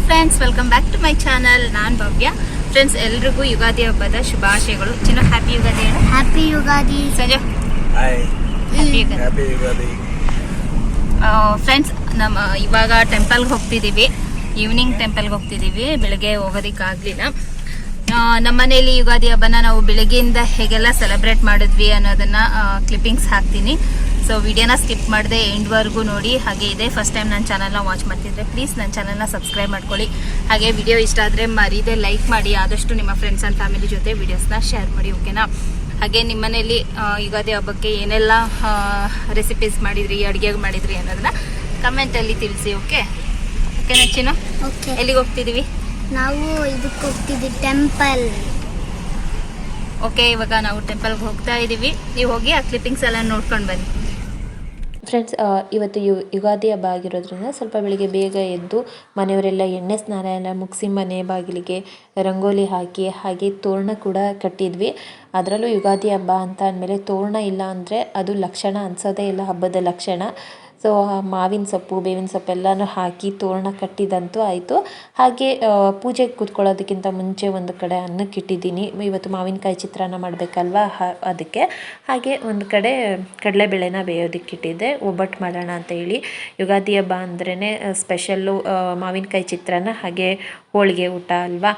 Friends, welcome back to my channel. ನಾನು Bhavya. Friends, ಎಲ್ರಿಗೂ ಯುಗಾದಿ ಹಬ್ಬದ ಶುಭಾಶಯಗಳು. ಚಿನ್ನ happy Ugadi. Happy Ugadi. Sanjay happy Ugadi. Friends, ನಮ್ಮ ಇವಾಗ ಟೆಂಪಲ್ಗೆ ಹೋಗ್ತಿದ್ದೀವಿ. ಈವ್ನಿಂಗ್ ಟೆಂಪಲ್ಗೆ ಹೋಗ್ತಿದ್ದೀವಿ. ಬೆಳಗ್ಗೆ ಹೋಗೋದಕ್ಕಾಗಲಿಲ್ಲ. ನಮ್ಮ ಮನೆಯಲ್ಲಿ ಯುಗಾದಿ ಹಬ್ಬನ ನಾವು ಬೆಳಗ್ಗೆಯಿಂದ ಹೇಗೆಲ್ಲ ಸೆಲೆಬ್ರೇಟ್ ಮಾಡಿದ್ವಿ ಅನ್ನೋದನ್ನ ಕ್ಲಿಪ್ಪಿಂಗ್ಸ್ ಹಾಕ್ತೀನಿ. ಸೊ ವಿಡಿಯೋನ ಸ್ಕಿಪ್ ಮಾಡದೆ ಎಂಡ್ವರೆಗೂ ನೋಡಿ. ಹಾಗೆ ಇದೆ ಫಸ್ಟ್ ಟೈಮ್ ನನ್ನ ಚಾನಲ್ನ ವಾಚ್ ಮಾಡ್ತಿದ್ರೆ ಪ್ಲೀಸ್ ನನ್ನ ಚಾನಲ್ನ ಸಬ್ಸ್ಕ್ರೈಬ್ ಮಾಡ್ಕೊಳ್ಳಿ. ಹಾಗೆ ವಿಡಿಯೋ ಇಷ್ಟ ಆದರೆ ಮರೀದೆ ಲೈಕ್ ಮಾಡಿ. ಆದಷ್ಟು ನಿಮ್ಮ ಫ್ರೆಂಡ್ಸ್ ಆ್ಯಂಡ್ ಫ್ಯಾಮಿಲಿ ಜೊತೆ ವಿಡಿಯೋಸ್ನ ಶೇರ್ ಮಾಡಿ, ಓಕೆನಾ? ಹಾಗೆ ನಿಮ್ಮ ಮನೇಲಿ ಯುಗಾದಿ ಹಬ್ಬಕ್ಕೆ ಏನೆಲ್ಲ ರೆಸಿಪೀಸ್ ಮಾಡಿದ್ರಿ, ಅಡುಗೆ ಮಾಡಿದ್ರಿ ಅನ್ನೋದನ್ನ ಕಮೆಂಟಲ್ಲಿ ತಿಳಿಸಿ. ಓಕೆನಾ ಚಿನ್ನು? ಓಕೆ. ಎಲ್ಲಿಗೆ ಹೋಗ್ತಿದ್ದೀವಿ ನಾವು? ಇದಕ್ಕೆ ಹೋಗ್ತಿದ್ದೀವಿ, ಟೆಂಪಲ್. ಓಕೆ, ಇವಾಗ ನಾವು ಟೆಂಪಲ್ಗೆ ಹೋಗ್ತಾ ಇದ್ದೀವಿ. ನೀವು ಹೋಗಿ ಆ ಕ್ಲಿಪ್ಪಿಂಗ್ಸ್ ಎಲ್ಲ ನೋಡ್ಕೊಂಡು ಬನ್ನಿ. ಫ್ರೆಂಡ್ಸ್, ಇವತ್ತು ಯುಗಾದಿ ಹಬ್ಬ ಆಗಿರೋದ್ರಿಂದ ಸ್ವಲ್ಪ ಬೆಳಿಗ್ಗೆ ಬೇಗ ಎದ್ದು ಮನೆಯವರೆಲ್ಲ ಎಣ್ಣೆ ಸ್ನಾನ ಎಲ್ಲ ಮುಗಿಸಿ ಮನೆ ಬಾಗಿಲಿಗೆ ರಂಗೋಲಿ ಹಾಕಿ ಹಾಗೆ ತೋರಣ ಕೂಡ ಕಟ್ಟಿದ್ವಿ. ಅದರಲ್ಲೂ ಯುಗಾದಿ ಹಬ್ಬ ಅಂತ ಅಂದಮೇಲೆ ತೋರಣ ಇಲ್ಲ ಅಂದರೆ ಅದು ಲಕ್ಷಣ ಅನಿಸೋದೇ ಇಲ್ಲ, ಹಬ್ಬದ ಲಕ್ಷಣ. ಸೊ ಮಾವಿನ ಸೊಪ್ಪು, ಬೇವಿನ ಸೊಪ್ಪು ಎಲ್ಲನೂ ಹಾಕಿ ತೋರಣ ಕಟ್ಟಿದಂತೂ ಆಯಿತು. ಹಾಗೆ ಪೂಜೆಗೆ ಕೂತ್ಕೊಳ್ಳೋದಕ್ಕಿಂತ ಮುಂಚೆ ಒಂದು ಕಡೆ ಅನ್ನಕ್ಕೆ ಇಟ್ಟಿದ್ದೀನಿ. ಇವತ್ತು ಮಾವಿನಕಾಯಿ ಚಿತ್ರಾನ್ನ ಮಾಡಬೇಕಲ್ವಾ, ಅದಕ್ಕೆ. ಹಾಗೆ ಒಂದು ಕಡೆ ಕಡಲೆಬೇಳೆನ ಬೇಯೋದಕ್ಕಿಟ್ಟಿದ್ದೆ, ಒಬ್ಬಟ್ಟು ಮಾಡೋಣ ಅಂತ ಹೇಳಿ. ಯುಗಾದಿ ಹಬ್ಬ ಅಂದ್ರೇ ಸ್ಪೆಷಲ್ಲು ಮಾವಿನಕಾಯಿ ಚಿತ್ರಾನ್ನ ಹಾಗೆ ಹೋಳಿಗೆ ಊಟ ಅಲ್ವಾ.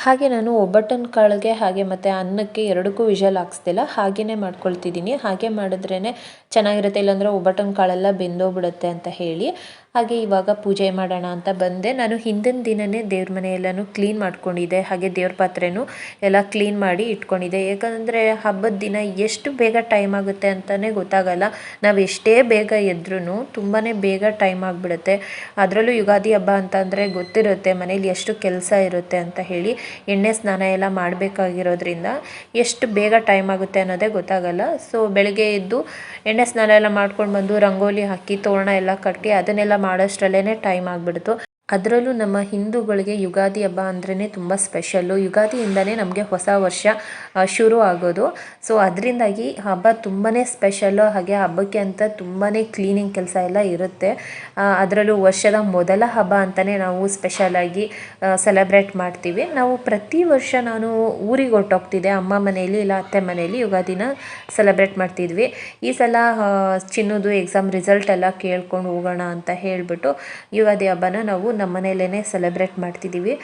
ಹಾಗೆ ನಾನು ಒಬ್ಬಟ್ಟಿನ ಕಾಳಿಗೆ ಹಾಗೆ ಮತ್ತು ಅನ್ನಕ್ಕೆ ಎರಡಕ್ಕೂ ವಿಷಲ್ ಹಾಕ್ಸ್ತಿಲ್ಲ, ಹಾಗೆಯೇ ಮಾಡ್ಕೊಳ್ತಿದ್ದೀನಿ. ಹಾಗೆ ಮಾಡಿದ್ರೇ ಚೆನ್ನಾಗಿರುತ್ತೆ, ಇಲ್ಲಾಂದರೆ ಒಬ್ಬಟ್ಟಿನ ಕಾಳೆಲ್ಲ ಬೆಂದೋಗ್ಬಿಡುತ್ತೆ ಅಂತ ಹೇಳಿ. ಹಾಗೆ ಇವಾಗ ಪೂಜೆ ಮಾಡೋಣ ಅಂತ ಬಂದೆ. ನಾನು ಹಿಂದಿನ ದಿನವೇ ದೇವ್ರ ಮನೆಯೆಲ್ಲನೂ ಕ್ಲೀನ್ ಮಾಡ್ಕೊಂಡಿದ್ದೆ. ಹಾಗೆ ದೇವ್ರ ಪಾತ್ರೆನೂ ಎಲ್ಲ ಕ್ಲೀನ್ ಮಾಡಿ ಇಟ್ಕೊಂಡಿದ್ದೆ. ಯಾಕಂದರೆ ಹಬ್ಬದ ದಿನ ಎಷ್ಟು ಬೇಗ ಟೈಮ್ ಆಗುತ್ತೆ ಅಂತಲೇ ಗೊತ್ತಾಗಲ್ಲ. ನಾವು ಎಷ್ಟೇ ಬೇಗ ಎದ್ರೂ ತುಂಬಾ ಬೇಗ ಟೈಮ್ ಆಗಿಬಿಡುತ್ತೆ. ಅದರಲ್ಲೂ ಯುಗಾದಿ ಹಬ್ಬ ಅಂತಂದರೆ ಗೊತ್ತಿರುತ್ತೆ ಮನೇಲಿ ಎಷ್ಟು ಕೆಲಸ ಇರುತ್ತೆ ಅಂತ ಹೇಳಿ. ಎಣ್ಣೆ ಸ್ನಾನ ಎಲ್ಲ ಮಾಡಬೇಕಾಗಿರೋದ್ರಿಂದ ಎಷ್ಟು ಬೇಗ ಟೈಮ್ ಆಗುತ್ತೆ ಅನ್ನೋದೇ ಗೊತ್ತಾಗಲ್ಲ. ಸೊ ಬೆಳಗ್ಗೆ ಎದ್ದು ಎಣ್ಣೆ ಸ್ನಾನ ಎಲ್ಲ ಮಾಡ್ಕೊಂಡು ಬಂದು ರಂಗೋಲಿ ಹಾಕಿ ತೋರಣ ಎಲ್ಲ ಕಟ್ಟಿ ಅದನ್ನೆಲ್ಲ ಮಾಡೋಷ್ಟರಲ್ಲೇ ಟೈಮ್ ಆಗಿಬಿಡ್ತು. ಅದರಲ್ಲೂ ನಮ್ಮ ಹಿಂದೂಗಳಿಗೆ ಯುಗಾದಿ ಹಬ್ಬ ಅಂದ್ರೇ ತುಂಬ ಸ್ಪೆಷಲ್ಲು. ಯುಗಾದಿಯಿಂದನೇ ನಮಗೆ ಹೊಸ ವರ್ಷ ಶುರು ಆಗೋದು. ಸೊ ಅದರಿಂದಾಗಿ ಹಬ್ಬ ತುಂಬಾ ಸ್ಪೆಷಲ್ಲು. ಹಾಗೆ ಹಬ್ಬಕ್ಕೆ ಅಂತ ತುಂಬಾ ಕ್ಲೀನಿಂಗ್ ಕೆಲಸ ಎಲ್ಲ ಇರುತ್ತೆ. ಅದರಲ್ಲೂ ವರ್ಷದ ಮೊದಲ ಹಬ್ಬ ಅಂತಲೇ ನಾವು ಸ್ಪೆಷಲಾಗಿ ಸೆಲೆಬ್ರೇಟ್ ಮಾಡ್ತೀವಿ. ನಾವು ಪ್ರತಿ ವರ್ಷ ನಾನು ಊರಿಗೆ ಹೊರಟೋಗ್ತಿದ್ದೆ, ಅಮ್ಮ ಮನೆಯಲ್ಲಿ ಇಲ್ಲ ಅತ್ತೆ ಮನೆಯಲ್ಲಿ ಯುಗಾದಿನ ಸೆಲೆಬ್ರೇಟ್ ಮಾಡ್ತಿದ್ವಿ. ಈ ಸಲ ಚಿನ್ನೋದು ಎಕ್ಸಾಮ್ ರಿಸಲ್ಟ್ ಎಲ್ಲ ಕೇಳ್ಕೊಂಡು ಹೋಗೋಣ ಅಂತ ಹೇಳಿಬಿಟ್ಟು ಯುಗಾದಿ ಹಬ್ಬನ ನಾವು ನಮ್ಮ ಮನೆಯಲ್ಲೇ ಸೆಲೆಬ್ರೇಟ್ ಮಾಡ್ತಿದ್ದೀವಿ.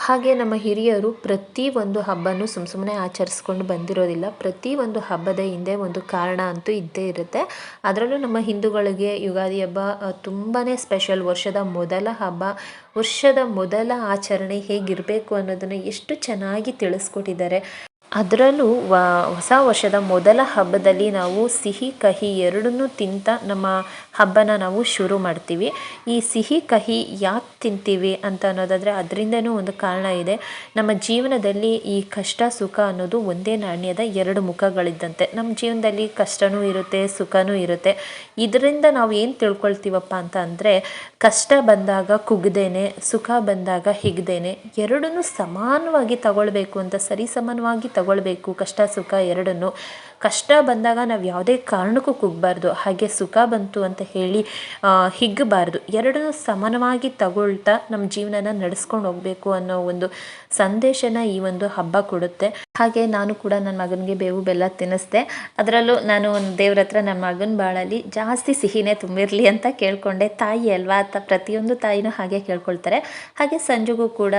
ಹಾಗೆ ನಮ್ಮ ಹಿರಿಯರು ಪ್ರತಿ ಒಂದು ಹಬ್ಬನೂ ಸುಮ್ಮನೆ ಆಚರಿಸ್ಕೊಂಡು ಬಂದಿರೋದಿಲ್ಲ. ಪ್ರತಿ ಒಂದು ಹಬ್ಬದ ಹಿಂದೆ ಒಂದು ಕಾರಣ ಅಂತೂ ಇದ್ದೇ ಇರುತ್ತೆ. ಅದರಲ್ಲೂ ನಮ್ಮ ಹಿಂದೂಗಳಿಗೆ ಯುಗಾದಿ ಹಬ್ಬ ತುಂಬಾ ಸ್ಪೆಷಲ್. ವರ್ಷದ ಮೊದಲ ಹಬ್ಬ, ವರ್ಷದ ಮೊದಲ ಆಚರಣೆ ಹೇಗಿರಬೇಕು ಅನ್ನೋದನ್ನು ಎಷ್ಟು ಚೆನ್ನಾಗಿ ತಿಳಿಸ್ಕೊಟ್ಟಿದ್ದಾರೆ. ಅದರಲ್ಲೂ ಹೊಸ ವರ್ಷದ ಮೊದಲ ಹಬ್ಬದಲ್ಲಿ ನಾವು ಸಿಹಿ ಕಹಿ ಎರಡನ್ನೂ ತಿಂತ ನಮ್ಮ ಹಬ್ಬನ ನಾವು ಶುರು ಮಾಡ್ತೀವಿ. ಈ ಸಿಹಿ ಕಹಿ ಯಾಕೆ ತಿಂತೀವಿ ಅಂತ ಅನ್ನೋದಾದರೆ ಅದರಿಂದನೂ ಒಂದು ಕಾರಣ ಇದೆ. ನಮ್ಮ ಜೀವನದಲ್ಲಿ ಈ ಕಷ್ಟ ಸುಖ ಅನ್ನೋದು ಒಂದೇ ನಾಣ್ಯದ ಎರಡು ಮುಖಗಳಿದ್ದಂತೆ. ನಮ್ಮ ಜೀವನದಲ್ಲಿ ಕಷ್ಟನೂ ಇರುತ್ತೆ, ಸುಖನೂ ಇರುತ್ತೆ. ಇದರಿಂದ ನಾವು ಏನು ತಿಳ್ಕೊಳ್ತೀವಪ್ಪ ಅಂತ ಅಂದರೆ, ಕಷ್ಟ ಬಂದಾಗ ಕುಗ್ದೇನೆ, ಸುಖ ಬಂದಾಗ ಹಿಗ್ದೇನೆ ಎರಡನ್ನೂ ಸಮಾನವಾಗಿ ತಗೊಳ್ಬೇಕು ಅಂತ, ಸರಿಸಮಾನವಾಗಿ ತಗೊಳ್ಬೇಕು. ಕಷ್ಟ ಸುಖ ಎರಡನ್ನು. ಕಷ್ಟ ಬಂದಾಗ ನಾವು ಯಾವುದೇ ಕಾರಣಕ್ಕೂ ಕುಗ್ಗಬಾರ್ದು, ಹಾಗೆ ಸುಖ ಬಂತು ಅಂತ ಹೇಳಿ ಹಿಗ್ಗಬಾರ್ದು. ಎರಡನ್ನೂ ಸಮಾನವಾಗಿ ತಗೊಳ್ತಾ ನಮ್ಮ ಜೀವನನ ನಡೆಸ್ಕೊಂಡು ಹೋಗಬೇಕು ಅನ್ನೋ ಒಂದು ಸಂದೇಶನ ಈ ಒಂದು ಹಬ್ಬ ಕೊಡುತ್ತೆ. ಹಾಗೆ ನಾನು ಕೂಡ ನನ್ನ ಮಗನಿಗೆ ಬೇವು ಬೆಲ್ಲ ತಿನ್ನಿಸ್ದೆ. ಅದರಲ್ಲೂ ನಾನು ಒಂದು ದೇವ್ರ ಹತ್ರ ನನ್ನ ಮಗನ ಬಾಳಲ್ಲಿ ಜಾಸ್ತಿ ಸಿಹಿನೇ ತುಂಬಿರಲಿ ಅಂತ ಕೇಳ್ಕೊಂಡೆ. ತಾಯಿ ಅಲ್ವಾ, ಪ್ರತಿಯೊಂದು ತಾಯಿನೂ ಹಾಗೆ ಕೇಳ್ಕೊಳ್ತಾರೆ. ಹಾಗೆ ಸಂಜೆಗೂ ಕೂಡ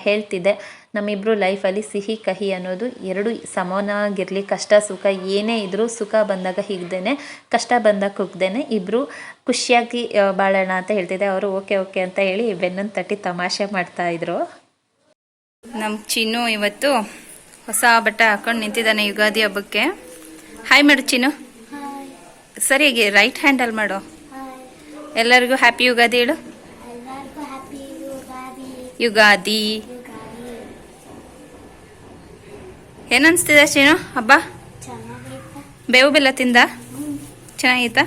ಹೇಳ್ತಿದ್ದೆ, ನಮ್ಮಿಬ್ಬರು ಲೈಫಲ್ಲಿ ಸಿಹಿ ಕಹಿ ಅನ್ನೋದು ಎರಡು ಸಮಾನಾಗಿರಲಿ. ಕಷ್ಟ ಸುಖ ಏನೇ ಇದ್ದರೂ ಸುಖ ಬಂದಾಗ ಹಿಗ್ದೇನೆ, ಕಷ್ಟ ಬಂದಾಗ ಕುಗ್ದೇನೆ ಇಬ್ಬರು ಖುಷಿಯಾಗಿ ಬಾಳೋಣ ಅಂತ ಹೇಳ್ತಿದ್ದೆ. ಅವರು ಓಕೆ ಓಕೆ ಅಂತ ಹೇಳಿ ಬೆನ್ನನ್ನು ತಟ್ಟಿ ತಮಾಷೆ ಮಾಡ್ತಾಯಿದ್ರು. ನಮ್ಮ ಚಿನ್ನು ಇವತ್ತು ಹೊಸ ಬಟ್ಟೆ ಹಾಕೊಂಡು ನಿಂತಿದ್ದಾನೆ ಯುಗಾದಿ ಹಬ್ಬಕ್ಕೆ. ಹಾಯ್ ಮಾಡು ಚಿನ್ನು. ಸರಿಯಾಗಿ ರೈಟ್ ಹ್ಯಾಂಡಲ್ ಮಾಡು. ಎಲ್ಲರಿಗೂ ಹ್ಯಾಪಿ ಯುಗಾದಿ ಹೇಳು. ಯುಗಾದಿ. ಏನನ್ಸ್ತಿದೆ ಚಿನ್ನು ಹಬ್ಬ? ಬೇವು ಬೆಲ್ಲ ತಿಂದ? ಚೆನ್ನಾಗಿತ್ತಾ?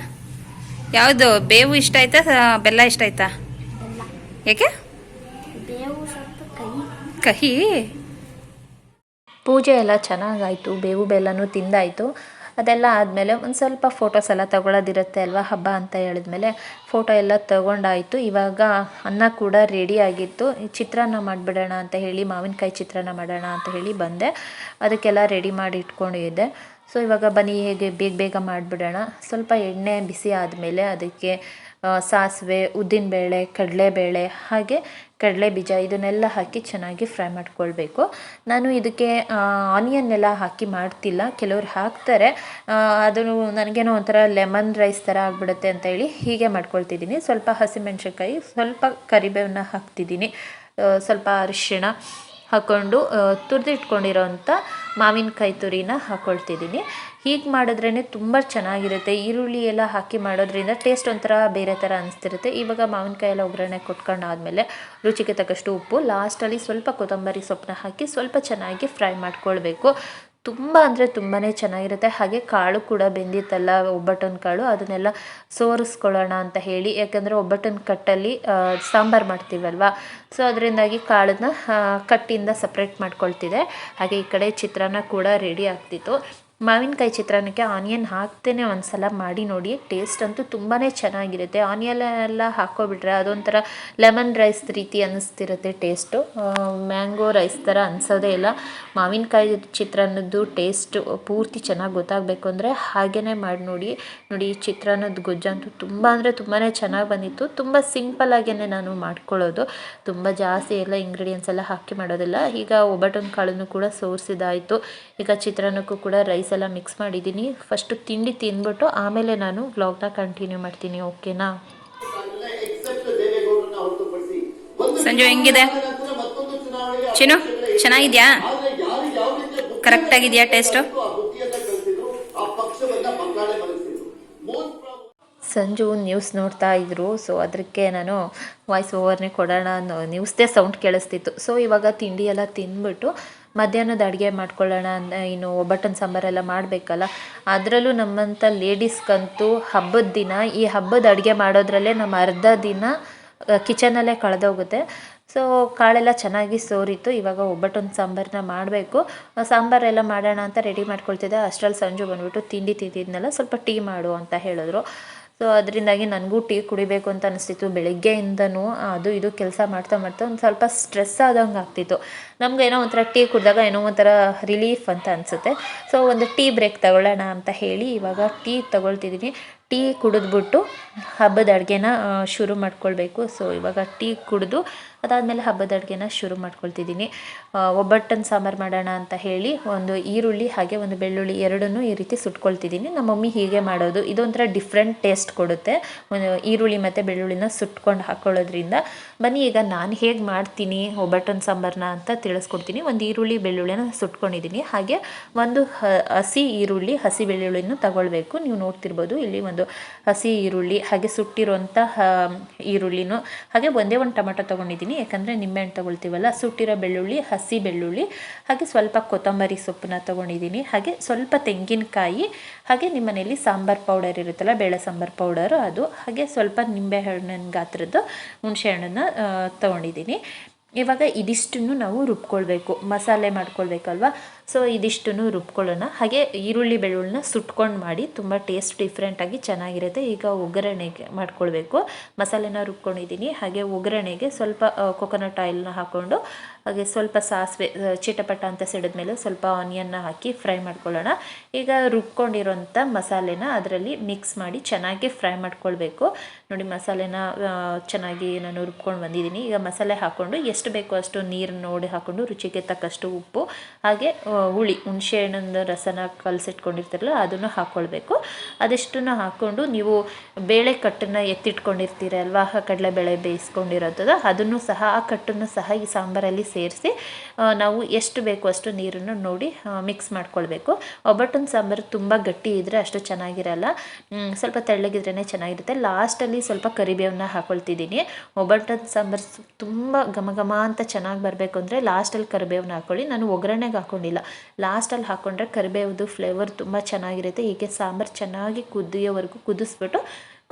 ಯಾವುದು ಬೇವು ಇಷ್ಟ ಆಯ್ತಾ ಬೆಲ್ಲ ಇಷ್ಟ ಆಯ್ತಾ? ಯಾಕೆ? ಕಹಿ. ಪೂಜೆ ಎಲ್ಲ ಚೆನ್ನಾಗಾಯಿತು, ಬೇವು ಬೆಲ್ಲನೂ ತಿಂದಾಯಿತು. ಅದೆಲ್ಲ ಆದಮೇಲೆ ಒಂದು ಸ್ವಲ್ಪ ಫೋಟೋಸ್ ಎಲ್ಲ ತಗೊಳ್ಳೋದಿರುತ್ತೆ ಅಲ್ವಾ, ಹಬ್ಬ ಅಂತ ಹೇಳಿದ್ಮೇಲೆ ಫೋಟೋ ಎಲ್ಲ ತಗೊಂಡಾಯಿತು. ಇವಾಗ ಅನ್ನ ಕೂಡ ರೆಡಿ ಆಗಿತ್ತು. ಚಿತ್ರಾನ್ನ ಮಾಡಿಬಿಡೋಣ ಅಂತ ಹೇಳಿ, ಮಾವಿನಕಾಯಿ ಚಿತ್ರಾನ್ನ ಮಾಡೋಣ ಅಂತ ಹೇಳಿ ಬಂದೆ. ಅದಕ್ಕೆಲ್ಲ ರೆಡಿ ಮಾಡಿ ಇಟ್ಕೊಂಡಿದ್ದೆ. ಸೊ ಇವಾಗ ಬನ್ನಿ ಹೇಗೆ ಬೇಗ ಬೇಗ ಮಾಡಿಬಿಡೋಣ. ಸ್ವಲ್ಪ ಎಣ್ಣೆ ಬಿಸಿ ಆದಮೇಲೆ ಅದಕ್ಕೆ ಸಾಸಿವೆ, ಉದ್ದಿನಬೇಳೆ, ಕಡಲೆಬೇಳೆ ಹಾಗೆ ಕಡಲೆ ಬೀಜ ಇದನ್ನೆಲ್ಲ ಹಾಕಿ ಚೆನ್ನಾಗಿ ಫ್ರೈ ಮಾಡ್ಕೊಳ್ಬೇಕು. ನಾನು ಇದಕ್ಕೆ ಆನಿಯನ್ ಎಲ್ಲ ಹಾಕಿ ಮಾಡ್ತಿಲ್ಲ, ಕೆಲವರು ಹಾಕ್ತಾರೆ. ಅದು ನನಗೇನೋ ಒಂಥರ ಲೆಮನ್ ರೈಸ್ ಥರ ಆಗಿಬಿಡುತ್ತೆ ಅಂತ ಹೇಳಿ ಹೀಗೆ ಮಾಡ್ಕೊಳ್ತಿದ್ದೀನಿ. ಸ್ವಲ್ಪ ಹಸಿಮೆಣ್ಸಿನ್ಕಾಯಿ, ಸ್ವಲ್ಪ ಕರಿಬೇವನ್ನ ಹಾಕ್ತಿದ್ದೀನಿ, ಸ್ವಲ್ಪ ಅರಿಶಿಣ ಹಾಕ್ಕೊಂಡು ತುರಿದಿಟ್ಕೊಂಡಿರೋಂಥ ಮಾವಿನಕಾಯಿ ತುರಿನ ಹಾಕ್ಕೊಳ್ತಿದ್ದೀನಿ. ಹೀಗೆ ಮಾಡಿದ್ರೇ ತುಂಬ ಚೆನ್ನಾಗಿರುತ್ತೆ. ಈರುಳ್ಳಿ ಎಲ್ಲ ಹಾಕಿ ಮಾಡೋದ್ರಿಂದ ಟೇಸ್ಟ್ ಒಂಥರ ಬೇರೆ ಥರ ಅನಿಸ್ತಿರುತ್ತೆ. ಇವಾಗ ಮಾವಿನಕಾಯಿ ಎಲ್ಲ ಒಗ್ಗರಣೆ ಕೊಟ್ಕೊಂಡಾದಮೇಲೆ ರುಚಿಗೆ ತಕ್ಕಷ್ಟು ಉಪ್ಪು, ಲಾಸ್ಟಲ್ಲಿ ಸ್ವಲ್ಪ ಕೊತ್ತಂಬರಿ ಸೊಪ್ಪನ್ನ ಹಾಕಿ ಸ್ವಲ್ಪ ಚೆನ್ನಾಗಿ ಫ್ರೈ ಮಾಡ್ಕೊಳ್ಬೇಕು. ತುಂಬ ಅಂದರೆ ತುಂಬಾ ಚೆನ್ನಾಗಿರುತ್ತೆ. ಹಾಗೆ ಕಾಳು ಕೂಡ ಬೆಂದಿತ್ತಲ್ಲ, ಒಬ್ಬಟ್ಟಿನ ಕಾಳು, ಅದನ್ನೆಲ್ಲ ಸೋರಿಸ್ಕೊಳ್ಳೋಣ ಅಂತ ಹೇಳಿ, ಯಾಕಂದರೆ ಒಬ್ಬಟ್ಟಿನ ಕಟ್ಟಲ್ಲಿ ಸಾಂಬಾರು ಮಾಡ್ತೀವಲ್ವ, ಸೊ ಅದರಿಂದಾಗಿ ಕಾಳನ್ನ ಕಟ್ಟಿಂದ ಸಪ್ರೇಟ್ ಮಾಡ್ಕೊಳ್ತಿದೆ. ಹಾಗೆ ಈ ಕಡೆ ಚಿತ್ರಾನ್ನ ಕೂಡ ರೆಡಿ ಆಗ್ತಿತ್ತು. ಮಾವಿನಕಾಯಿ ಚಿತ್ರಾನ್ನಕ್ಕೆ ಆನಿಯನ್ ಹಾಕ್ತೇನೆ ಒಂದು ಸಲ ಮಾಡಿ ನೋಡಿ, ಟೇಸ್ಟ್ ಅಂತೂ ತುಂಬಾ ಚೆನ್ನಾಗಿರುತ್ತೆ. ಆನಿಯನ್ ಎಲ್ಲ ಹಾಕ್ಕೊಬಿಟ್ರೆ ಅದೊಂಥರ ಲೆಮನ್ ರೈಸ್ ರೀತಿ ಅನ್ನಿಸ್ತಿರುತ್ತೆ ಟೇಸ್ಟು, ಮ್ಯಾಂಗೋ ರೈಸ್ ಥರ ಅನಿಸೋದೇ ಇಲ್ಲ. ಮಾವಿನಕಾಯಿ ಚಿತ್ರಾನ್ನದ್ದು ಟೇಸ್ಟು ಪೂರ್ತಿ ಚೆನ್ನಾಗಿ ಗೊತ್ತಾಗಬೇಕು ಅಂದರೆ ಹಾಗೇ ಮಾಡಿ ನೋಡಿ. ನೋಡಿ ಚಿತ್ರಾನ್ನದ ಗೊಜ್ಜಂತೂ ತುಂಬ ಅಂದರೆ ತುಂಬಾ ಚೆನ್ನಾಗಿ ಬಂದಿತ್ತು. ತುಂಬ ಸಿಂಪಲ್ಲಾಗೇ ನಾನು ಮಾಡ್ಕೊಳ್ಳೋದು, ತುಂಬ ಜಾಸ್ತಿ ಎಲ್ಲ ಇಂಗ್ರೀಡಿಯೆಂಟ್ಸ್ ಎಲ್ಲ ಹಾಕಿ ಮಾಡೋದಿಲ್ಲ. ಈಗ ಒಬ್ಬಟ್ಟಿನ ಕಾಳನ್ನು ಕೂಡ ಸೋರಿಸಿದಾಯಿತು. ಈಗ ಚಿತ್ರಾನ್ನಕ್ಕೂ ಕೂಡ ರೈಸ್ ಎಲ್ಲ ಮಿಕ್ಸ್ ಮಾಡಿದ್ದೀನಿ. ಫಸ್ಟು ತಿಂಡಿ ತಿಂದ್ಬಿಟ್ಟು ಆಮೇಲೆ ನಾನು ವ್ಲಾಗ್ನ ಕಂಟಿನ್ಯೂ ಮಾಡ್ತೀನಿ, ಓಕೆನಾ? ಸಂಜು ಹೆಂಗಿದೆ ಚಿನ್ನು? ಚೆನ್ನಾಗಿದ್ಯಾ? ಕರೆಕ್ಟಾಗಿದೆಯಾ ಟೇಸ್ಟು? ಸಂಜು ನ್ಯೂಸ್ ನೋಡ್ತಾ ಇದ್ರು, ಸೊ ಅದಕ್ಕೆ ನಾನು ವಾಯ್ಸ್ ಓವರ್ನೇ ಕೊಡೋಣ ಅನ್ನೋ ನ್ಯೂಸ್ದೇ ಸೌಂಡ್ ಕೇಳಿಸ್ತಿತ್ತು. ಸೊ ಇವಾಗ ತಿಂಡಿ ಎಲ್ಲ ತಿಂದ್ಬಿಟ್ಟು ಮಧ್ಯಾಹ್ನದ ಅಡುಗೆ ಮಾಡ್ಕೊಳ್ಳೋಣ ಅಂತ, ಇನ್ನು ಒಬ್ಬಟ್ಟಿನ ಸಾಂಬಾರೆಲ್ಲ ಮಾಡಬೇಕಲ್ಲ. ಅದರಲ್ಲೂ ನಮ್ಮಂಥ ಲೇಡೀಸ್ಗಂತೂ ಹಬ್ಬದ ದಿನ ಈ ಹಬ್ಬದ ಅಡುಗೆ ಮಾಡೋದ್ರಲ್ಲೇ ನಮ್ಮ ಅರ್ಧ ದಿನ ಕಿಚನಲ್ಲೇ ಕಳೆದೋಗುತ್ತೆ. ಸೊ ಕಾಳೆಲ್ಲ ಚೆನ್ನಾಗಿ ಸೋರಿತ್ತು. ಇವಾಗ ಒಬ್ಬಟ್ಟೊಂದು ಸಾಂಬಾರನ್ನ ಮಾಡಬೇಕು. ಸಾಂಬಾರೆಲ್ಲ ಮಾಡೋಣ ಅಂತ ರೆಡಿ ಮಾಡ್ಕೊಳ್ತಿದ್ದೆ. ಅಷ್ಟರಲ್ಲಿ ಸಂಜು ಬಂದುಬಿಟ್ಟು ತಿಂಡಿ ತಿಂದಿದ್ನಲ್ಲ, ಸ್ವಲ್ಪ ಟೀ ಮಾಡು ಅಂತ ಹೇಳಿದ್ರು. ಸೊ ಅದರಿಂದಾಗಿ ನನಗೂ ಟೀ ಕುಡಿಬೇಕು ಅಂತ ಅನಿಸ್ತಿತ್ತು. ಬೆಳಗ್ಗೆಯಿಂದನೂ ಅದು ಇದು ಕೆಲಸ ಮಾಡ್ತಾ ಒಂದು ಸ್ವಲ್ಪ ಸ್ಟ್ರೆಸ್ ಆದಂಗೆ ಆಗ್ತಿತ್ತು. ನಮ್ಗೆ ಏನೋ ಒಂಥರ ಟೀ ಕುಡಿದಾಗ ಏನೋ ಒಂಥರ ರಿಲೀಫ್ ಅಂತ ಅನಿಸುತ್ತೆ. ಸೊ ಒಂದು ಟೀ ಬ್ರೇಕ್ ತಗೊಳ್ಳೋಣ ಅಂತ ಹೇಳಿ ಇವಾಗ ಟೀ ತಗೊಳ್ತಿದ್ದೀನಿ. ಟೀ ಕುಡಿದ್ಬಿಟ್ಟು ಹಬ್ಬದ ಅಡುಗೆನ ಶುರು ಮಾಡ್ಕೊಳ್ಬೇಕು. ಸೊ ಇವಾಗ ಟೀ ಕುಡಿದು ಅದಾದಮೇಲೆ ಹಬ್ಬದ ಅಡುಗೆನ ಶುರು ಮಾಡ್ಕೊಳ್ತಿದ್ದೀನಿ. ಒಬ್ಬಟ್ಟನ್ನು ಸಾಂಬಾರು ಮಾಡೋಣ ಅಂತ ಹೇಳಿ ಒಂದು ಈರುಳ್ಳಿ ಹಾಗೆ ಒಂದು ಬೆಳ್ಳುಳ್ಳಿ ಎರಡನ್ನೂ ಈ ರೀತಿ ಸುಟ್ಕೊಳ್ತಿದ್ದೀನಿ. ನಮ್ಮ ಮಮ್ಮಿ ಹೀಗೆ ಮಾಡೋದು, ಇದೊಂಥರ ಡಿಫ್ರೆಂಟ್ ಟೇಸ್ಟ್ ಕೊಡುತ್ತೆ ಒಂದು ಈರುಳ್ಳಿ ಮತ್ತು ಬೆಳ್ಳುಳ್ಳಿನ ಸುಟ್ಕೊಂಡು ಹಾಕ್ಕೊಳ್ಳೋದ್ರಿಂದ. ಬನ್ನಿ ಈಗ ನಾನು ಹೇಗೆ ಮಾಡ್ತೀನಿ ಒಬ್ಬಟ್ಟನ್ನು ಸಾಂಬಾರನ್ನ ಅಂತ ತಿಳಿಸ್ಕೊಡ್ತೀನಿ. ಒಂದು ಈರುಳ್ಳಿ ಬೆಳ್ಳುಳ್ಳಿನ ಸುಟ್ಕೊಂಡಿದ್ದೀನಿ. ಹಾಗೆ ಒಂದು ಹಸಿ ಈರುಳ್ಳಿ ಹಸಿ ಬೆಳ್ಳುಳ್ಳಿನ ತಗೊಳ್ಬೇಕು. ನೀವು ನೋಡ್ತಿರ್ಬೋದು ಇಲ್ಲಿ ಒಂದು ಹಸಿ ಈರುಳ್ಳಿ ಹಾಗೆ ಸುಟ್ಟಿರುವಂತಹ ಈರುಳ್ಳಿನೂ, ಹಾಗೆ ಒಂದೇ ಒಂದು ಟೊಮೆಟೊ ತೊಗೊಂಡಿದ್ದೀನಿ, ಯಾಕಂದರೆ ನಿಂಬೆಹಣ್ಣು ತೊಗೊಳ್ತೀವಲ್ಲ. ಸುಟ್ಟಿರೋ ಬೆಳ್ಳುಳ್ಳಿ, ಹಸಿ ಬೆಳ್ಳುಳ್ಳಿ, ಹಾಗೆ ಸ್ವಲ್ಪ ಕೊತ್ತಂಬರಿ ಸೊಪ್ಪನ್ನ ತೊಗೊಂಡಿದ್ದೀನಿ. ಹಾಗೆ ಸ್ವಲ್ಪ ತೆಂಗಿನಕಾಯಿ, ಹಾಗೆ ನಿಮ್ಮ ಮನೆಯಲ್ಲಿ ಸಾಂಬಾರು ಪೌಡರ್ ಇರುತ್ತಲ್ಲ, ಬೇಳೆ ಸಾಂಬಾರು ಪೌಡರು ಅದು, ಹಾಗೆ ಸ್ವಲ್ಪ ನಿಂಬೆಹಣ್ಣಿನ ಗಾತ್ರದ್ದು ಹುಣಸೆ ಹಣ್ಣನ್ನು ತೊಗೊಂಡಿದ್ದೀನಿ. ಇವಾಗ ಇದಿಷ್ಟನ್ನು ನಾವು ರುಬ್ಕೊಳ್ಬೇಕು, ಮಸಾಲೆ ಮಾಡ್ಕೊಳ್ಬೇಕಲ್ವ. ಸೊ ಇದಿಷ್ಟನ್ನು ರುಬ್ಕೊಳ್ಳೋಣ. ಹಾಗೆ ಈರುಳ್ಳಿ ಬೆಳ್ಳುಳ್ಳಿನ ಸುಟ್ಕೊಂಡು ಮಾಡಿ, ತುಂಬ ಟೇಸ್ಟ್ ಡಿಫ್ರೆಂಟಾಗಿ ಚೆನ್ನಾಗಿರುತ್ತೆ. ಈಗ ಒಗ್ಗರಣೆಗೆ ಮಾಡ್ಕೊಳ್ಬೇಕು. ಮಸಾಲೆನ ರುಬ್ಕೊಂಡಿದ್ದೀನಿ. ಹಾಗೆ ಒಗ್ಗರಣೆಗೆ ಸ್ವಲ್ಪ ಕೊಕೊನಟ್ ಆಯಿಲ್ನ ಹಾಕ್ಕೊಂಡು, ಹಾಗೆ ಸ್ವಲ್ಪ ಸಾಸಿವೆ ಚಿಟಪಟ ಅಂತ ಸಿಡಿದ್ಮೇಲೆ ಸ್ವಲ್ಪ ಆನಿಯನ್ನ ಹಾಕಿ ಫ್ರೈ ಮಾಡ್ಕೊಳ್ಳೋಣ. ಈಗ ರುಬ್ಕೊಂಡಿರೋಂಥ ಮಸಾಲೆನ ಅದರಲ್ಲಿ ಮಿಕ್ಸ್ ಮಾಡಿ ಚೆನ್ನಾಗಿ ಫ್ರೈ ಮಾಡ್ಕೊಳ್ಬೇಕು. ನೋಡಿ ಮಸಾಲೆನ ಚೆನ್ನಾಗಿ ನಾನು ರುಬ್ಕೊಂಡು ಬಂದಿದ್ದೀನಿ. ಈಗ ಮಸಾಲೆ ಹಾಕ್ಕೊಂಡು ಎಷ್ಟು ಬೇಕೋ ಅಷ್ಟು ನೀರು ನೋಡಿ ಹಾಕ್ಕೊಂಡು, ರುಚಿಗೆ ತಕ್ಕಷ್ಟು ಉಪ್ಪು, ಹಾಗೆ ಹುಳಿ ಹುಣಸೆ ಹಣ್ಣಿನ ರಸನ ಕಲಸಿಟ್ಕೊಂಡಿರ್ತಾರಲ್ಲ ಅದನ್ನು ಹಾಕ್ಕೊಳ್ಬೇಕು. ಅದೆಷ್ಟನ್ನು ಹಾಕ್ಕೊಂಡು ನೀವು ಬೇಳೆ ಕಟ್ಟನ್ನು ಎತ್ತಿಟ್ಕೊಂಡಿರ್ತೀರಲ್ವ, ಕಡಲೆಬೇಳೆ ಬೇಯಿಸ್ಕೊಂಡಿರೋದು, ಅದನ್ನು ಸಹ ಆ ಕಟ್ಟನ್ನು ಸಹ ಈ ಸಾಂಬಾರಲ್ಲಿ ಸೇರಿಸಿ ನಾವು ಎಷ್ಟು ಬೇಕೋ ಅಷ್ಟು ನೀರನ್ನು ನೋಡಿ ಮಿಕ್ಸ್ ಮಾಡ್ಕೊಳ್ಬೇಕು. ಒಬ್ಬಟ್ಟಿನ ಸಾಂಬಾರು ತುಂಬ ಗಟ್ಟಿ ಇದ್ದರೆ ಅಷ್ಟು ಚೆನ್ನಾಗಿರಲ್ಲ, ಸ್ವಲ್ಪ ತೆಳ್ಳಗಿದ್ರೇ ಚೆನ್ನಾಗಿರುತ್ತೆ. ಲಾಸ್ಟಲ್ಲಿ ಸ್ವಲ್ಪ ಕರಿಬೇವನ್ನ ಹಾಕ್ಕೊಳ್ತಿದ್ದೀನಿ. ಒಬ್ಬಟ್ಟಿನ ಸಾಂಬಾರು ತುಂಬ ಘಮ ಅಂತ ಚೆನ್ನಾಗಿ ಬರಬೇಕು ಅಂದರೆ ಲಾಸ್ಟಲ್ಲಿ ಕರಿಬೇವನ್ನ ಹಾಕ್ಕೊಳ್ಳಿ. ನಾನು ಒಗ್ಗರಣೆಗೆ ಹಾಕ್ಕೊಂಡಿಲ್ಲ, ಲಾಸ್ಟಲ್ಲಿ ಹಾಕ್ಕೊಂಡ್ರೆ ಕರಿಬೇವದು ಫ್ಲೇವರ್ ತುಂಬ ಚೆನ್ನಾಗಿರುತ್ತೆ. ಹೀಗೆ ಸಾಂಬಾರು ಚೆನ್ನಾಗಿ ಕುದಿಯೋವರೆಗೂ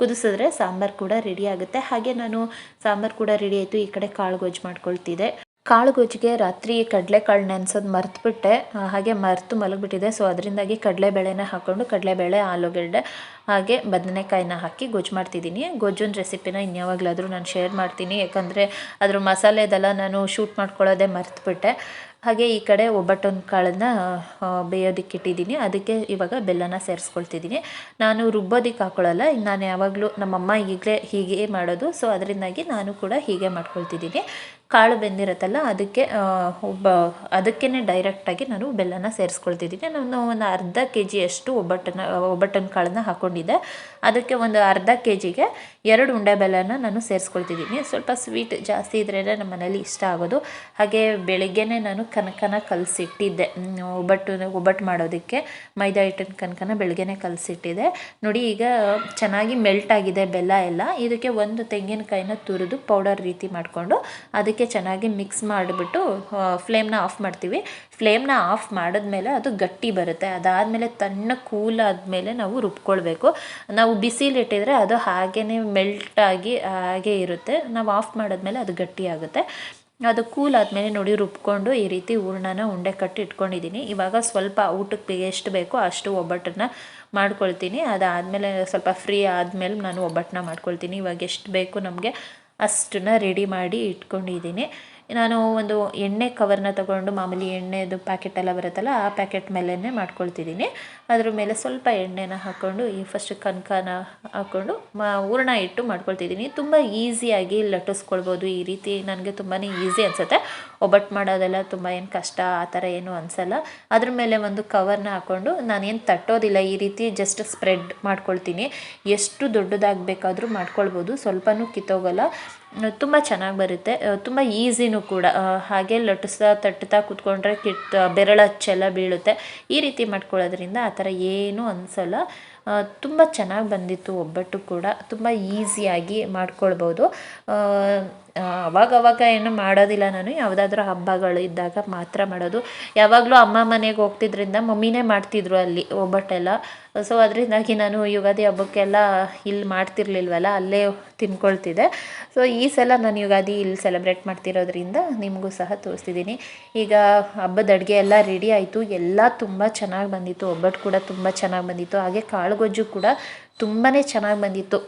ಕುದಿಸಿದ್ರೆ ಸಾಂಬಾರು ಕೂಡ ರೆಡಿ ಆಗುತ್ತೆ. ಹಾಗೆ ನಾನು ಸಾಂಬಾರು ಕೂಡ ರೆಡಿ ಆಯಿತು. ಈ ಕಡೆ ಕಾಳು ಗೊಜ್ಜು ಮಾಡ್ಕೊಳ್ತಿದ್ದೆ. ಕಾಳುಗೊಜ್ಜಿಗೆ ರಾತ್ರಿ ಕಡಲೆಕಾಳು ನೆನೆಸೋದು ಮರ್ತುಬಿಟ್ಟೆ, ಹಾಗೆ ಮರೆತು ಮಲಗಿಬಿಟ್ಟಿದೆ. ಸೊ ಅದರಿಂದಾಗಿ ಕಡಲೆಬೇಳೆನ ಹಾಕ್ಕೊಂಡು ಕಡಲೆಬೇಳೆ, ಆಲೂಗಡ್ಡೆ ಹಾಗೆ ಬದನೆಕಾಯಿನ ಹಾಕಿ ಗೊಜ್ಜು ಮಾಡ್ತಿದ್ದೀನಿ. ಗೊಜ್ಜಿನ ರೆಸಿಪಿನ ಇನ್ಯಾವಾಗಲಾದರೂ ನಾನು ಶೇರ್ ಮಾಡ್ತೀನಿ, ಯಾಕಂದರೆ ಅದ್ರ ಮಸಾಲೆದೆಲ್ಲ ನಾನು ಶೂಟ್ ಮಾಡ್ಕೊಳ್ಳೋದೇ ಮರ್ತುಬಿಟ್ಟೆ. ಹಾಗೆ ಈ ಕಡೆ ಒಬ್ಬಟ್ಟೊಂದು ಕಾಳನ್ನು ಬೇಯೋದಕ್ಕೆ ಇಟ್ಟಿದ್ದೀನಿ. ಅದಕ್ಕೆ ಇವಾಗ ಬೆಲ್ಲನ ಸೇರಿಸ್ಕೊಳ್ತಿದ್ದೀನಿ. ನಾನು ರುಬ್ಬೋದಕ್ಕೆ ಹಾಕೊಳ್ಳಲ್ಲ, ನಾನು ಯಾವಾಗಲೂ ನಮ್ಮಮ್ಮ ಈಗಲೇ ಹೀಗೆ ಮಾಡೋದು. ಸೊ ಅದರಿಂದಾಗಿ ನಾನು ಕೂಡ ಹೀಗೆ ಮಾಡ್ಕೊಳ್ತಿದ್ದೀನಿ. ಕಾಳು ಬೆಂದಿರುತ್ತಲ್ಲ ಅದಕ್ಕೇ ಡೈರೆಕ್ಟಾಗಿ ನಾನು ಬೆಲ್ಲನ ಸೇರಿಸ್ಕೊಳ್ತಿದ್ದೀನಿ. ನಾನು ಒಂದು ಅರ್ಧ ಕೆ ಜಿಯಷ್ಟು ಒಬ್ಬಟ್ಟಿನ ಕಾಳನ್ನು ಹಾಕ್ಕೊಂಡಿದ್ದೆ. ಅದಕ್ಕೆ ಒಂದು ಅರ್ಧ ಕೆ ಜಿಗೆ 2 ಉಂಡೆ ಬೆಲ್ಲನ ನಾನು ಸೇರಿಸ್ಕೊಳ್ತಿದ್ದೀನಿ. ಸ್ವಲ್ಪ ಸ್ವೀಟ್ ಜಾಸ್ತಿ ಇದ್ರೇ ನಮ್ಮ ಮನೇಲಿ ಇಷ್ಟ ಆಗೋದು. ಹಾಗೆ ಬೆಳಿಗ್ಗೆನೇ ನಾನು ಕನಕನ ಕಲಸಿಟ್ಟಿದ್ದೆ ಒಬ್ಬಟ್ಟು ಮಾಡೋದಕ್ಕೆ. ಮೈದಾ ಹಿಟ್ಟಿನ ಕನಕನ ಬೆಳಗ್ಗೆನೇ ಕಲಸಿಟ್ಟಿದ್ದೆ. ನೋಡಿ ಈಗ ಚೆನ್ನಾಗಿ ಮೆಲ್ಟ್ ಆಗಿದೆ ಬೆಲ್ಲ ಎಲ್ಲ. ಇದಕ್ಕೆ ಒಂದು ತೆಂಗಿನಕಾಯಿನ ತುರಿದು ಪೌಡರ್ ರೀತಿ ಮಾಡಿಕೊಂಡು ಅದಕ್ಕೆ ಚೆನ್ನಾಗಿ ಮಿಕ್ಸ್ ಮಾಡಿಬಿಟ್ಟು ಫ್ಲೇಮ್ನ ಆಫ್ ಮಾಡ್ತೀವಿ. ಫ್ಲೇಮ್ನ ಆಫ್ ಮಾಡಿದ್ಮೇಲೆ ಅದು ಗಟ್ಟಿ ಬರುತ್ತೆ. ಅದಾದಮೇಲೆ ತಣ್ಣ ಕೂಲ್ ಆದಮೇಲೆ ನಾವು ರುಬ್ಕೊಳ್ಬೇಕು. ನಾವು ಬಿಸಿಲಿಟ್ಟಿದ್ರೆ ಅದು ಹಾಗೇ ಮೆಲ್ಟ್ ಆಗಿ ಹಾಗೇ ಇರುತ್ತೆ. ನಾವು ಆಫ್ ಮಾಡಿದ್ಮೇಲೆ ಅದು ಗಟ್ಟಿ ಆಗುತ್ತೆ. ಅದು ಕೂಲ್ ಆದಮೇಲೆ ನೋಡಿ ರುಬ್ಕೊಂಡು ಈ ರೀತಿ ಹೂರ್ಣನ ಉಂಡೆ ಕಟ್ಟಿ ಇಟ್ಕೊಂಡಿದ್ದೀನಿ. ಇವಾಗ ಸ್ವಲ್ಪ ಊಟಕ್ಕೆ ಎಷ್ಟು ಬೇಕೋ ಅಷ್ಟು ಒಬ್ಬಟ್ಟನ್ನ ಮಾಡ್ಕೊಳ್ತೀನಿ. ಅದಾದಮೇಲೆ ಸ್ವಲ್ಪ ಫ್ರೀ ಆದಮೇಲೆ ನಾನು ಒಬ್ಬಟ್ಟನ್ನ ಮಾಡ್ಕೊಳ್ತೀನಿ. ಇವಾಗ ಎಷ್ಟು ಬೇಕು ನಮಗೆ ಅಷ್ಟನ್ನ ರೆಡಿ ಮಾಡಿ ಇಟ್ಕೊಂಡಿದ್ದೀನಿ. ನಾನು ಒಂದು ಎಣ್ಣೆ ಕವರ್ನ ತೊಗೊಂಡು, ಮಾಮೂಲಿ ಎಣ್ಣೆದು ಪ್ಯಾಕೆಟ್ ಎಲ್ಲ ಬರುತ್ತಲ್ಲ ಆ ಪ್ಯಾಕೆಟ್ ಮೇಲೇ ಮಾಡ್ಕೊಳ್ತಿದ್ದೀನಿ. ಅದ್ರ ಮೇಲೆ ಸ್ವಲ್ಪ ಎಣ್ಣೆನ ಹಾಕ್ಕೊಂಡು ಫಸ್ಟ್ ಕನಕನ ಹಾಕ್ಕೊಂಡು ಹೂರಣ ಇಟ್ಟು ಮಾಡ್ಕೊಳ್ತಿದ್ದೀನಿ. ತುಂಬ ಈಸಿಯಾಗಿ ಲಟ್ಟಿಸ್ಕೊಳ್ಬೋದು. ಈ ರೀತಿ ನನಗೆ ತುಂಬಾ ಈಸಿ ಅನಿಸುತ್ತೆ. ಒಬ್ಬಟ್ಟು ಮಾಡೋದೆಲ್ಲ ತುಂಬ ಏನು ಕಷ್ಟ ಆ ಥರ ಏನೂ ಅನಿಸಲ್ಲ. ಅದ್ರ ಮೇಲೆ ಒಂದು ಕವರ್ನ ಹಾಕ್ಕೊಂಡು ನಾನೇನು ತಟ್ಟೋದಿಲ್ಲ, ಈ ರೀತಿ ಜಸ್ಟ್ ಸ್ಪ್ರೆಡ್ ಮಾಡ್ಕೊಳ್ತೀನಿ. ಎಷ್ಟು ದೊಡ್ಡದಾಗಬೇಕಾದ್ರೂ ಮಾಡ್ಕೊಳ್ಬೋದು, ಸ್ವಲ್ಪನೂ ಕಿತ್ತೋಗಲ್ಲ, ತುಂಬ ಚೆನ್ನಾಗಿ ಬರುತ್ತೆ, ತುಂಬ ಈಸಿನೂ ಕೂಡ. ಹಾಗೆ ಲಟ್ಟಿಸ್ತಾ ತಟ್ಟುತ್ತಾ ಕೂತ್ಕೊಂಡ್ರೆ ಬೆರಳು ಹಚ್ಚೆಲ್ಲ ಬೀಳುತ್ತೆ. ಈ ರೀತಿ ಮಾಡ್ಕೊಳ್ಳೋದ್ರಿಂದ ಆ ಥರ ಏನೂ ಅನಿಸಲ್ಲ. ತುಂಬ ಚೆನ್ನಾಗಿ ಬಂದಿತ್ತು ಒಬ್ಬಟ್ಟು ಕೂಡ. ತುಂಬ ಈಸಿಯಾಗಿ ಮಾಡ್ಕೊಳ್ಬೋದು. ಅವಾಗವಾಗ ಏನು ಮಾಡೋದಿಲ್ಲ ನಾನು, ಯಾವುದಾದ್ರೂ ಹಬ್ಬಗಳು ಇದ್ದಾಗ ಮಾತ್ರ ಮಾಡೋದು. ಯಾವಾಗಲೂ ಅಮ್ಮ ಮನೆಗೆ ಹೋಗ್ತಿದ್ರಿಂದ ಮಮ್ಮಿನೇ ಮಾಡ್ತಿದ್ರು ಅಲ್ಲಿ ಒಬ್ಬಟ್ಟೆಲ್ಲ. ಸೊ ಅದರಿಂದಾಗಿ ನಾನು ಯುಗಾದಿ ಹಬ್ಬಕ್ಕೆಲ್ಲ ಇಲ್ಲಿ ಮಾಡ್ತಿರ್ಲಿಲ್ವಲ್ಲ, ಅಲ್ಲೇ ತಿನ್ಕೊಳ್ತಿದ್ದೆ. ಸೊ ಈ ಸಲ ನಾನು ಯುಗಾದಿ ಇಲ್ಲಿ ಸೆಲೆಬ್ರೇಟ್ ಮಾಡ್ತಿರೋದ್ರಿಂದ ನಿಮಗೂ ಸಹ ತೋರಿಸ್ತಿದ್ದೀನಿ. ಈಗ ಹಬ್ಬದ ಅಡುಗೆ ಎಲ್ಲ ರೆಡಿ ಆಯಿತು. ಎಲ್ಲ ತುಂಬ ಚೆನ್ನಾಗಿ ಬಂದಿತ್ತು. ಒಬ್ಬಟ್ಟು ಕೂಡ ತುಂಬ ಚೆನ್ನಾಗಿ ಬಂದಿತ್ತು. ಹಾಗೆ ಕಾಳುಗೊಜ್ಜು ಕೂಡ ತುಂಬಾ ಚೆನ್ನಾಗಿ ಬಂದಿತ್ತು.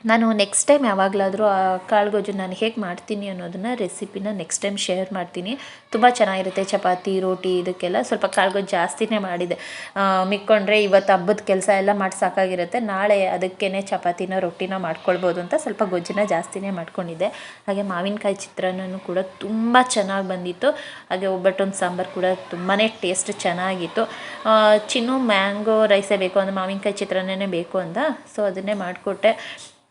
ನಾನು ನೆಕ್ಸ್ಟ್ ಟೈಮ್ ಯಾವಾಗಲಾದರೂ ಆ ಕಾಳುಗೊಜ್ಜು ನಾನು ಹೇಗೆ ಮಾಡ್ತೀನಿ ಅನ್ನೋದನ್ನು ರೆಸಿಪಿನ ನೆಕ್ಸ್ಟ್ ಟೈಮ್ ಶೇರ್ ಮಾಡ್ತೀನಿ. ತುಂಬ ಚೆನ್ನಾಗಿರುತ್ತೆ. ಚಪಾತಿ, ರೋಟಿ ಇದಕ್ಕೆಲ್ಲ ಸ್ವಲ್ಪ ಕಾಳುಗೊಜ್ಜು ಜಾಸ್ತಿನೇ ಮಾಡಿದೆ. ಮಿಕ್ಕೊಂಡ್ರೆ ಇವತ್ತು ಹಬ್ಬದ ಕೆಲಸ ಎಲ್ಲ ಮಾಡಿ ಸಾಕಾಗಿರುತ್ತೆ. ನಾಳೆ ಅದಕ್ಕೇ ಚಪಾತಿನ ರೊಟ್ಟಿನ ಮಾಡ್ಕೊಳ್ಬೋದು ಅಂತ ಸ್ವಲ್ಪ ಗೊಜ್ಜನ್ನ ಜಾಸ್ತಿನೇ ಮಾಡ್ಕೊಂಡಿದ್ದೆ. ಹಾಗೆ ಮಾವಿನಕಾಯಿ ಚಿತ್ರಾನ್ನನೂ ಕೂಡ ತುಂಬ ಚೆನ್ನಾಗಿ ಬಂದಿತ್ತು. ಹಾಗೆ ಒಬ್ಬಟ್ಟೊಂದು ಸಾಂಬಾರು ಕೂಡ ತುಂಬಾ ಟೇಸ್ಟ್ ಚೆನ್ನಾಗಿತ್ತು. ಚಿನ್ನು ಮ್ಯಾಂಗೋ ರೈಸೇ ಬೇಕು ಅಂದರೆ ಮಾವಿನಕಾಯಿ ಚಿತ್ರಾನ್ನನೇ ಬೇಕು ಅಂದ. ಸೊ ಅದನ್ನೇ ಮಾಡಿಕೊಟ್ಟೆ.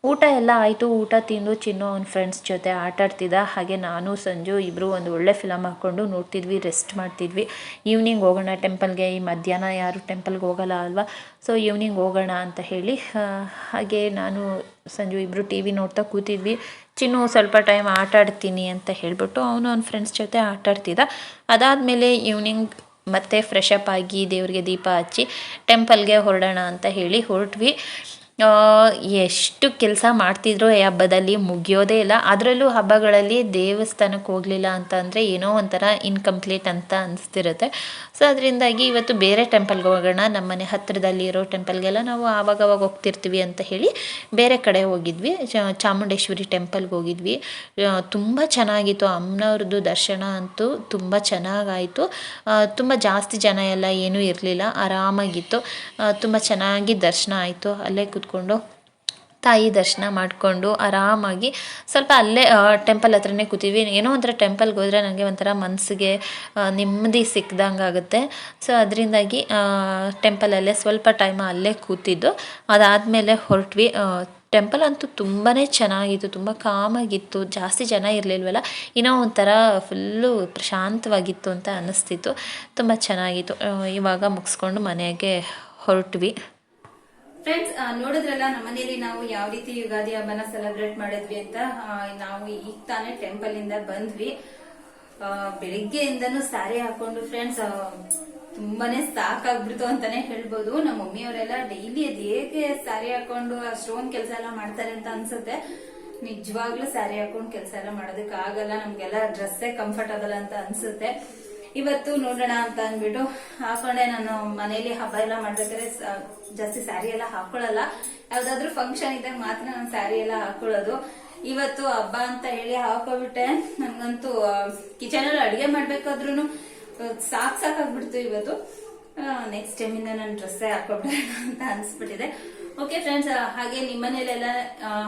ಊಟ ಎಲ್ಲ ಆಯಿತು. ಊಟ ತಿಂದು ಚಿನ್ನು ಅವ್ನ ಫ್ರೆಂಡ್ಸ್ ಜೊತೆ ಆಟಾಡ್ತಿದ್ದ. ಹಾಗೆ ನಾನು ಸಂಜು ಇಬ್ಬರು ಒಂದು ಒಳ್ಳೆ ಫಿಲಮ್ ಹಾಕ್ಕೊಂಡು ನೋಡ್ತಿದ್ವಿ, ರೆಸ್ಟ್ ಮಾಡ್ತಿದ್ವಿ. ಈವ್ನಿಂಗ್ ಹೋಗೋಣ ಟೆಂಪಲ್ಗೆ, ಈ ಮಧ್ಯಾಹ್ನ ಯಾರು ಟೆಂಪಲ್ಗೆ ಹೋಗಲ್ಲ ಅಲ್ವಾ. ಸೊ ಈವ್ನಿಂಗ್ ಹೋಗೋಣ ಅಂತ ಹೇಳಿ ಹಾಗೆ ನಾನು ಸಂಜು ಇಬ್ಬರು ಟಿ ವಿ ನೋಡ್ತಾ ಕೂತಿದ್ವಿ. ಚಿನ್ನು ಸ್ವಲ್ಪ ಟೈಮ್ ಆಟಾಡ್ತೀನಿ ಅಂತ ಹೇಳಿಬಿಟ್ಟು ಅವನು ಅವ್ನ ಫ್ರೆಂಡ್ಸ್ ಜೊತೆ ಆಟಾಡ್ತಿದ್ದ. ಅದಾದಮೇಲೆ ಈವ್ನಿಂಗ್ ಮತ್ತೆ ಫ್ರೆಶ್ ಅಪ್ ಆಗಿ ದೇವರಿಗೆ ದೀಪ ಹಚ್ಚಿ ಟೆಂಪಲ್ಗೆ ಹೊರಡೋಣ ಅಂತ ಹೇಳಿ ಹೊರಟ್ವಿ. ಎಷ್ಟು ಕೆಲಸ ಮಾಡ್ತಿದ್ರು ಈ ಹಬ್ಬದಲ್ಲಿ ಮುಗಿಯೋದೇ ಇಲ್ಲ. ಅದರಲ್ಲೂ ಹಬ್ಬಗಳಲ್ಲಿ ದೇವಸ್ಥಾನಕ್ಕೆ ಹೋಗಲಿಲ್ಲ ಅಂತ ಅಂದರೆ ಏನೋ ಒಂಥರ ಇನ್ಕಂಪ್ಲೀಟ್ ಅಂತ ಅನಿಸ್ತಿರುತ್ತೆ. ಸೊ ಅದರಿಂದಾಗಿ ಇವತ್ತು ಬೇರೆ ಟೆಂಪಲ್ಗೆ ಹೋಗೋಣ, ನಮ್ಮನೆ ಹತ್ತಿರದಲ್ಲಿರೋ ಟೆಂಪಲ್ಗೆಲ್ಲ ನಾವು ಆವಾಗವಾಗ ಹೋಗ್ತಿರ್ತೀವಿ ಅಂತ ಹೇಳಿ ಬೇರೆ ಕಡೆ ಹೋಗಿದ್ವಿ. ಚಾಮುಂಡೇಶ್ವರಿ ಟೆಂಪಲ್ಗೆ ಹೋಗಿದ್ವಿ. ತುಂಬ ಚೆನ್ನಾಗಿತ್ತು. ಅಮ್ಮನವ್ರದ್ದು ದರ್ಶನ ಅಂತೂ ತುಂಬ ಚೆನ್ನಾಗಾಯಿತು. ತುಂಬ ಜಾಸ್ತಿ ಜನ ಎಲ್ಲ ಏನೂ ಇರಲಿಲ್ಲ, ಆರಾಮಾಗಿತ್ತು. ತುಂಬ ಚೆನ್ನಾಗಿ ದರ್ಶನ ಆಯಿತು. ಅಲ್ಲೇ ಕೂತ್ಕೊಂಡು ತಾಯಿ ದರ್ಶನ ಮಾಡಿಕೊಂಡು ಆರಾಮಾಗಿ ಸ್ವಲ್ಪ ಅಲ್ಲೇ ಟೆಂಪಲ್ ಹತ್ರನೇ ಕೂತೀವಿ. ಏನೋ ಒಂಥರ ಟೆಂಪಲ್ಗೆ ಹೋದರೆ ನನಗೆ ಒಂಥರ ಮನಸ್ಸಿಗೆ ನೆಮ್ಮದಿ ಸಿಕ್ದಂಗೆ ಆಗುತ್ತೆ. ಸೊ ಅದರಿಂದಾಗಿ ಟೆಂಪಲಲ್ಲೇ ಸ್ವಲ್ಪ ಟೈಮ್ ಅಲ್ಲೇ ಕೂತಿದ್ದು. ಅದಾದಮೇಲೆ ಹೊರಟ್ವಿ. ಟೆಂಪಲ್ ಅಂತೂ ತುಂಬಾ ಚೆನ್ನಾಗಿತ್ತು, ತುಂಬ ಕಾಮಾಗಿತ್ತು, ಜಾಸ್ತಿ ಜನ ಇರಲಿಲ್ವಲ್ಲ, ಏನೋ ಒಂಥರ ಫುಲ್ಲು ಪ್ರಶಾಂತವಾಗಿತ್ತು ಅಂತ ಅನ್ನಿಸ್ತಿತ್ತು. ತುಂಬ ಚೆನ್ನಾಗಿತ್ತು. ಇವಾಗ ಮುಗಿಸ್ಕೊಂಡು ಮನೆಗೆ ಹೊರಟ್ವಿ. ಫ್ರೆಂಡ್ಸ್, ನೋಡಿದ್ರಲ್ಲ ನಮ್ಮನೇಲಿ ನಾವು ಯಾವ ರೀತಿ ಯುಗಾದಿ ಹಬ್ಬನ ಸೆಲೆಬ್ರೇಟ್ ಮಾಡಿದ್ವಿ ಅಂತ. ನಾವು ಈಗ ತಾನೇ ಟೆಂಪಲ್ ಇಂದ ಬಂದ್ವಿ. ಬೆಳಿಗ್ಗೆಯಿಂದನೂ ಸ್ಯಾರಿ ಹಾಕೊಂಡು ಫ್ರೆಂಡ್ಸ್ ತುಂಬಾನೇ ಸಾಕಾಗ್ಬಿಡ್ತು ಅಂತಾನೆ ಹೇಳ್ಬೋದು. ನಮ್ಮ ಮಮ್ಮಿಯವರೆಲ್ಲ ಡೈಲಿ ಅದ್ ಹೇಗೆ ಸ್ಯಾರಿ ಹಾಕೊಂಡು ಅಷ್ಟೊಂದ್ ಕೆಲಸ ಎಲ್ಲ ಮಾಡ್ತಾರೆ ಅಂತ ಅನ್ಸುತ್ತೆ. ನಿಜವಾಗ್ಲೂ ಸ್ಯಾರಿ ಹಾಕೊಂಡು ಕೆಲಸ ಎಲ್ಲ ಮಾಡೋದಕ್ಕೆ ಆಗಲ್ಲ, ನಮ್ಗೆಲ್ಲ ಡ್ರೆಸ್ಸೇ ಕಂಫರ್ಟ್ ಆಗಲ್ಲ ಅಂತ ಅನ್ಸುತ್ತೆ. ಇವತ್ತು ನೋಡೋಣ ಅಂತ ಅಂದ್ಬಿಟ್ಟು ಹಾಕೊಂಡೆ. ನಾನು ಮನೇಲಿ ಹಬ್ಬ ಎಲ್ಲ ಮಾಡ್ಬೇಕಾದ್ರೆ ಜಾಸ್ತಿ ಸ್ಯಾರಿ ಎಲ್ಲ ಹಾಕೊಳ್ಳಲ್ಲ, ಯಾವ್ದಾದ್ರು ಫಂಕ್ಷನ್ ಇದ್ದಾಗ ಮಾತ್ರ ನಾನು ಸ್ಯಾರಿ ಎಲ್ಲ ಹಾಕೊಳ್ಳೋದು. ಇವತ್ತು ಹಬ್ಬ ಅಂತ ಹೇಳಿ ಹಾಕೋಬಿಟ್ಟೆ. ನನ್ಗಂತೂ ಕಿಚನ್ ಅಲ್ಲಿ ಅಡಿಗೆ ಮಾಡ್ಬೇಕಾದ್ರೂ ಸಾಕಾಗ್ಬಿಡ್ತು ಇವತ್ತು. ನೆಕ್ಸ್ಟ್ ಟೈಮ್ ಇಂದ ನಾನು ಡ್ರೆಸ್ಸೇ ಹಾಕೊಬಿಡೋಣ ಅಂತ ಅನ್ಸ್ಬಿಟ್ಟಿದೆ. ಓಕೆ ಫ್ರೆಂಡ್ಸ್, ಹಾಗೆ ನಿಮ್ಮನೇಲೆಲ್ಲ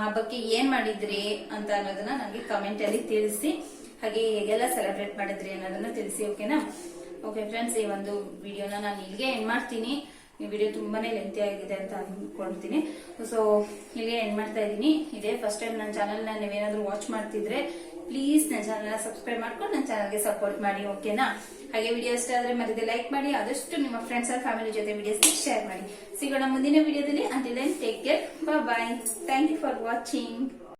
ಹಬ್ಬಕ್ಕೆ ಏನ್ ಮಾಡಿದ್ರಿ ಅಂತ ಅನ್ನೋದನ್ನ ನನಗೆ ಕಮೆಂಟ್ ಅಲ್ಲಿ ತಿಳಿಸಿ. ಹಾಗೆ ಹೇಗೆಲ್ಲ ಸೆಲೆಬ್ರೇಟ್ ಮಾಡಿದ್ರಿ ಅನ್ನೋದನ್ನ ತಿಳಿಸಿ. ಓಕೆನಾ? ಓಕೆ ಫ್ರೆಂಡ್ಸ್, ಈ ಒಂದು ವಿಡಿಯೋನ ನಾನು ಇಲ್ಲಿಗೆ ಎಂಡ್ ಮಾಡ್ತೀನಿ. ಈ ವಿಡಿಯೋ ತುಂಬಾನೇ ಲೆಂತಿ ಆಗಿದೆ ಅಂತ ಅನ್ಕೊಳ್ತೀನಿ. ಸೊ ಇಲ್ಲಿಗೆ ಎಂಡ್ ಮಾಡ್ತಾ ಇದ್ದೀನಿ. ಇದೇ ಫಸ್ಟ್ ಟೈಮ್ ನನ್ನ ಚಾನಲ್ನ ನೀವೇನಾದ್ರೂ ವಾಚ್ ಮಾಡ್ತಿದ್ರೆ ಪ್ಲೀಸ್ ನನ್ನ ಚಾನಲ್ನ ಸಬ್ಸ್ಕ್ರೈಬ್ ಮಾಡ್ಕೊಂಡು ನನ್ನ ಚಾನಲ್ಗೆ ಸಪೋರ್ಟ್ ಮಾಡಿ. ಓಕೆನಾ? ಹಾಗೆ ವಿಡಿಯೋ ಇಷ್ಟ ಆದ್ರೆ ಮತ್ತೆ ಲೈಕ್ ಮಾಡಿ, ಆದಷ್ಟು ನಿಮ್ಮ ಫ್ರೆಂಡ್ಸ್ ಅಂಡ್ ಫ್ಯಾಮಿಲಿ ಜೊತೆ ವಿಡಿಯೋಸ್ ಶೇರ್ ಮಾಡಿ. ಸಿಗೋಣ ಮುಂದಿನ ವಿಡಿಯೋದಲ್ಲಿ. Until then take care, bye. Thank you for watching.